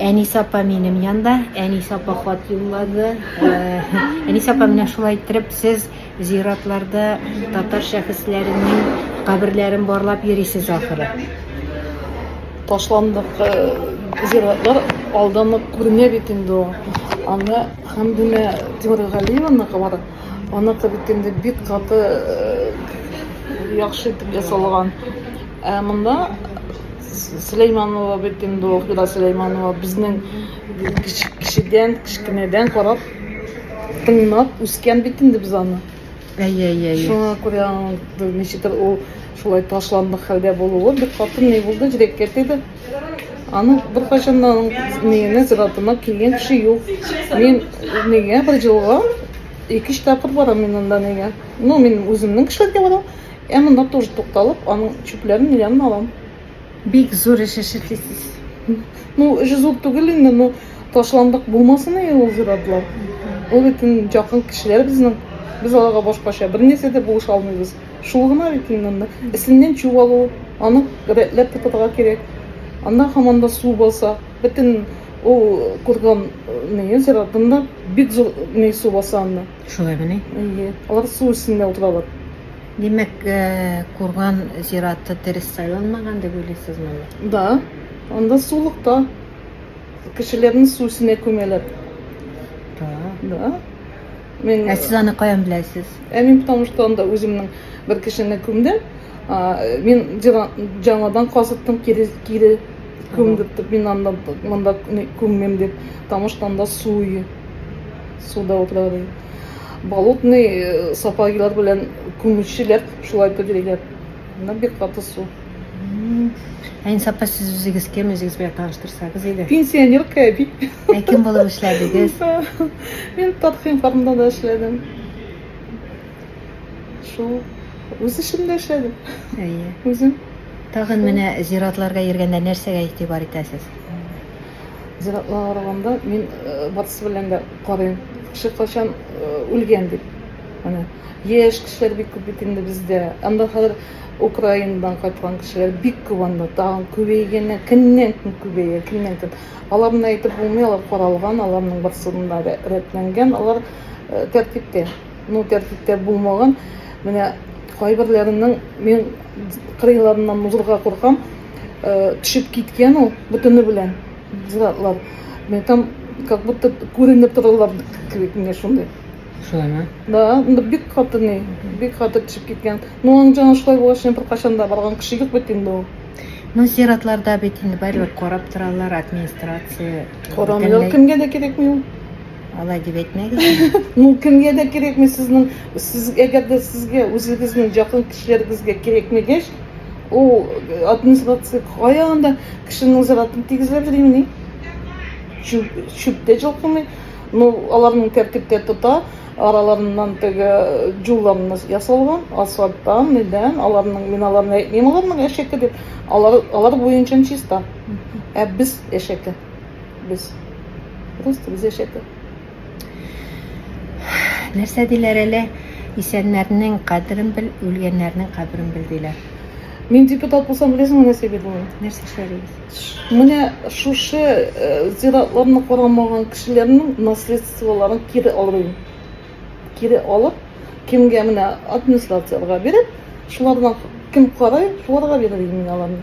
Әнис апа минем янда, Әнис апа хат юллады. Әнис апа менә шулай итеп, сез зиратларда татар шәхесләренең каберләрен барлап йөрисез ахыры. Ташландык зиратлар алданып күренә бит инде ул. Аны Хәмдүнә Тимергалиеваныкі бар. Аныкы бит инде бик каты яхшы итеп ясалган. Монда Сөләйманова бит инде ул, Фирда Сөләйманова безнең кешедән, кичкенәдән карап тыңлап үскән бит инде без аны. Шуңа күрә ничектер ул шулай ташландык хәлдә булуы бик каты ни булды, җирәккә тиде. Аны беркайчаннан мине зиратына килгән кеше юк. Мин нигә бер елга 2 тапкыр барам мин анда нигә. Мин үземнең кешеләргә барам. Монда тоже тукталып, аның чүпләрен илән алам. Бик зур эш эшлисез. Зур түгел инде, ташландык булмасын ул зиратлар. Ул бит якын кешеләр безнең. Без аларга башкача бер нәрсә дә булыша алмыйбыз. Шул гына бит инде. Исеннән чуалу, аны рәтләп тотарга кирәк. Анда һаман да су булса, бөтен ул курган зиратында бик зур су баса анда. Шулай менә. Алар су өстендә утыралар. Димәк, курган зираты дөрес сайланмаган дип уйлыйсыз монда? Да, анда сулыкта. Кешеләрне су өстенә күмәләр. Да. Сез аны каян беләсез? Мин потому что анда үземнең бер кешене күмдем. Мин жаңадан казыттым, кире күмдертеп, мин анда монда күммәм дип, потому что анда су суда утыралар. Болотный сапагилар белән күмүчеләр шулай төгеләр. Анда бик каты су. Әнис апа, сез үзегез кем, үзегез белән таныштырсагыз иде. Пенсионер кәби. Кем булып эшләдегез? Мин Татхим фармда да эшләдем. Шул үз эшемдә эшләдем. Үзем. Тагын менә зиратларга йөргәндә нәрсәгә игътибар итәсез? Зиратларга караганда мин барысы белән дә карыйм. Кеше качан үлгән дип. Менә яшь кешеләр бик күп бит инде бездә. Анда хәзер Украинадан кайткан кешеләр бик күп анда, тагын күбәйгәннән көннән-көн күбәя, көннән-көн. Аларны әйтеп булмый, алар каралган, аларның барсында рәтләнгән, алар тәртиптә. Тәртиптә булмаган. Менә кайберләренең мин кырыйларыннан узырга куркам, төшеп киткән ул бөтене белән зиратлар. Мен там как будто күренеп торалар кебек менә шундый. Шулаймы? Да, бик каты бик каты төшеп киткән. Аның җаны шулай булган, бер кашанда барган кеше юк бит инде ул. Зиратларда бит инде барыбер карап торалар, администрация. Карамыйлар, кемгә дә кирәкми ул. Алай дип әйтмәгез. Кемгә дә кирәкми сез әгәр дә сезгә үзегезнең якын кешеләрегезгә кирәкмәгәч, ул администрация каян да кешенең зиратын тигезләп йөрими. Чүптә җылкымый. Аларның тәртиптә тота, араларыннан теге җулларны ясалган, асфальттан, нидән, мин аларны әйтмим, аларның әшәке дип. Алар буенча чиста. Без әшәке. Без. Просто без әшәке. Нәрсә диләр әле? Исәннәрнең кадерен бил, үлгәннәрнең каберен бил диләр. Мин депутат булсам, беләсеңме нәрсә бит ул? Нәрсә эшләрегез? Менә шушы зиратларны карамаган кешеләрнең наследстволарын кире алырым. Кире алып, кемгә менә администрациягә биреп, шулардан кем карый, шуларга бирәм мин аларны.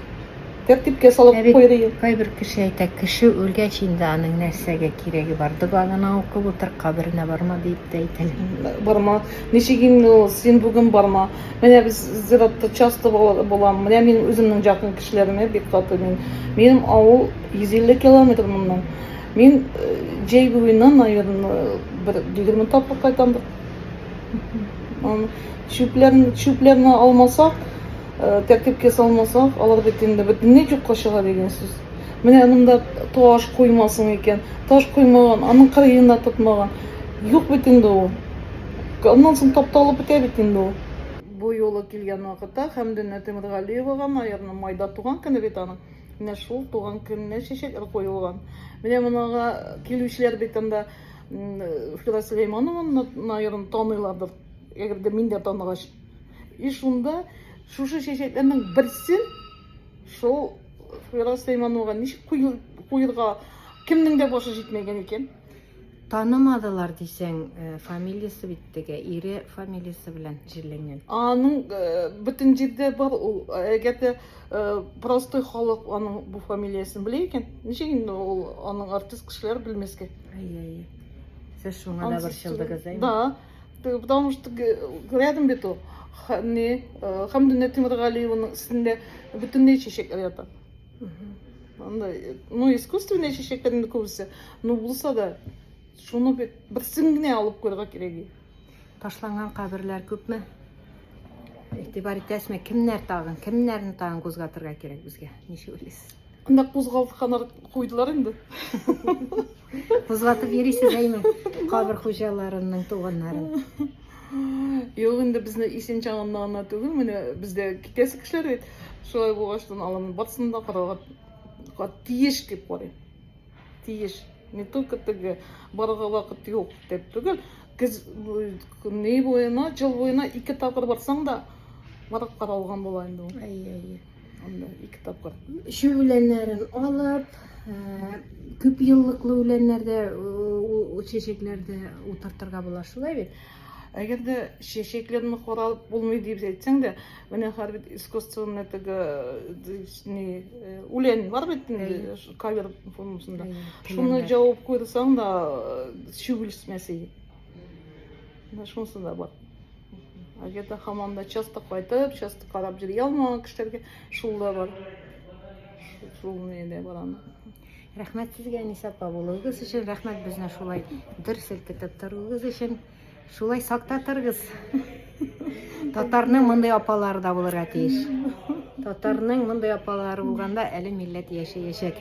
Тәртипкә салып куйрыйм. Кайбер кеше әйтә, кеше үлгәч инде аның нәрсәгә кирәге бар. Доганы укып утыр, каберенә барма дип тә әйтәләр. Барма. Ничек инде син бүген барма. Менә без зиратта часто булам. Менә мин үземнең якын кешеләремә бик каты минем авыл 150 километр моннан. Мин җәй буеннан, наверное, бер 20 тапкыр кайтам. Чүпләрне алмасак, тәртипкә салмасак, алар бит инде бөтенләй юкка чыга дигән сүз. Менә монда таш куймасын икән. Таш куймаган, аның кырыена тотмаган. Юк бит инде ул. Аннан соң тапталып бетә бит инде ул. Бу юлы килгән вакытта Хәмдүнә Тимергалиевага, наверное, майда туган көне бит аның. Менә шул туган көненә чәчәкләр куелган. Менә монага килүчеләр бит анда Фирда Сөләйманованы, наверное, таныйлардыр. Әгәр дә мин дә таныгач. Шунда шушы чәчәкләрнең берсен шул Фирда Сөләймановага ничек куйырга Кимнең дә башы җитмәгән икән. Танымадылар дисәң, фамилиясы бит теге, ире фамилиясы белән җирләнгән. Аның бөтен җирдә бар ул. Әгәр дә простой халык аның бу фамилиясын белә икән, ничек инде ул аның артист кешеләр белмәскә? Ай. Сез шуңа да борчылдыгыз, әйме? Да. Потому что рядом бит ул. Хәмдүнә Тимергалиеваның өстендә бөтенләй чәчәкләр ята. Андай, ну, искусственный чәчәкләр инде күбесе. Ну, булса да, шуны бит берсен генә алып күрергә кирәк. Ташланган каберләр күпме? Игътибар итәсезме? Кемнәр кемнәрне тагын кузгатырга кирәк безгә? Ничек уйлыйсыз? Анда кузгалтқаннар куйдылар инде. Кузгатып йөрисез, әйме? Кабер хуҗаларының туганнарын. Юк, инде безне исен чагыннан түгел, менә бездә китәсе кешеләр бит. Шулай булгачлан аларның барсын да карарга тиеш дип карыйм. Тиеш. Не только теге барырга вакыт юк дип түгел. Не буена, жыл буена 2 тапкыр барсаң да барып каралган була инде ул. Ай. Анда 2 тапкыр. Шүләннәрен алып, күп еллыклы үләннәрдә, чәчәкләрдә утыртырга була, шулай бит? Әгәр дә чәчәкләрне карап булмый дип әйтсәң дә, менә һәр бит искусственный теге үлән бар бит инде кавер формасында. Шуны җавап куйсаң да шүгелсмәсе. Шунысы да бар. Әгәр дә һаман да часто кайтып, часто карап йөри алмаган кешеләргә шул да бар. Шул нидә бар аны. Рәхмәт сезгә, Әниса апа, булуыгыз өчен, рәхмәт безне шулай дер селкетеп торуыгыз өчен. Шулай сакта торыгыз. Татарның мондай апалары да булырга тиеш. Татарның мондай апалары булганда әле милләт яшәячәк.